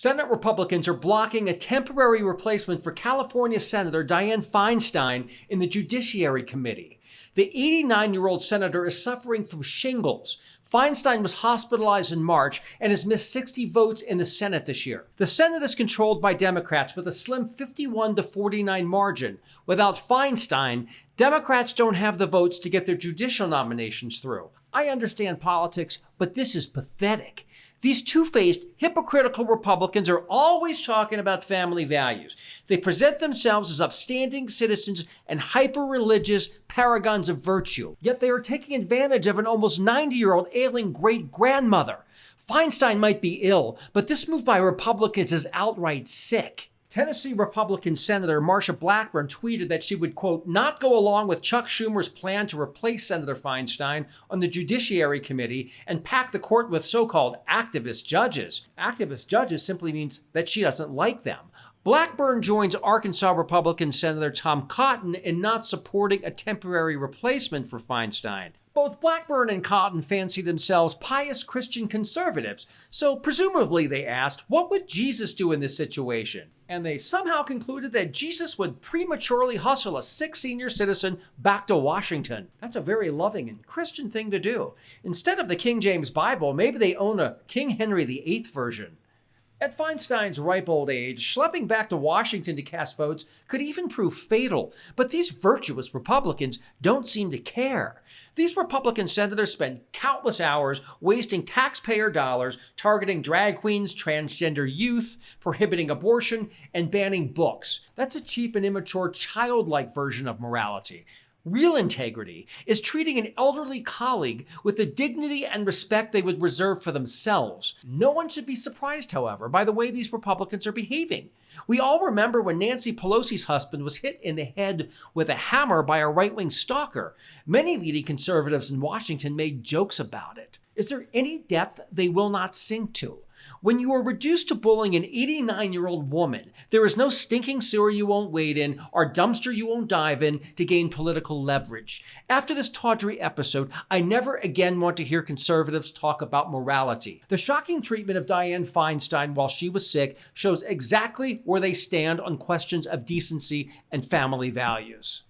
Senate Republicans are blocking a temporary replacement for California Senator Dianne Feinstein in the Judiciary Committee. The 89-year-old senator is suffering from shingles. Feinstein was hospitalized in March and has missed 60 votes in the Senate this year. The Senate is controlled by Democrats with a slim 51-49 margin. Without Feinstein, Democrats don't have the votes to get their judicial nominations through. I understand politics, but this is pathetic. These two-faced, hypocritical Republicans are always talking about family values. They present themselves as upstanding citizens and hyper-religious paragons of virtue. Yet they are taking advantage of an almost 90-year-old ailing great-grandmother. Feinstein might be ill, but this move by Republicans is outright sick. Tennessee Republican Senator Marsha Blackburn tweeted that she would, quote, not go along with Chuck Schumer's plan to replace Senator Feinstein on the Judiciary Committee and pack the court with so-called activist judges. Activist judges simply means that she doesn't like them. Blackburn joins Arkansas Republican Senator Tom Cotton in not supporting a temporary replacement for Feinstein. Both Blackburn and Cotton fancy themselves pious Christian conservatives, so presumably they asked, what would Jesus do in this situation? And they somehow concluded that Jesus would prematurely hustle a sick senior citizen back to Washington. That's a very loving and Christian thing to do. Instead of the King James Bible, maybe they own a King Henry VIII version. At Feinstein's ripe old age, schlepping back to Washington to cast votes could even prove fatal. But these virtuous Republicans don't seem to care. These Republican senators spend countless hours wasting taxpayer dollars targeting drag queens, transgender youth, prohibiting abortion, and banning books. That's a cheap and immature, childlike version of morality. Real integrity is treating an elderly colleague with the dignity and respect they would reserve for themselves. No one should be surprised, however, by the way these Republicans are behaving. We all remember when Nancy Pelosi's husband was hit in the head with a hammer by a right-wing stalker. Many leading conservatives in Washington made jokes about it. Is there any depth they will not sink to? When you are reduced to bullying an 89-year-old woman, there is no stinking sewer you won't wade in or dumpster you won't dive in to gain political leverage. After this tawdry episode, I never again want to hear conservatives talk about morality. The shocking treatment of Dianne Feinstein while she was sick shows exactly where they stand on questions of decency and family values.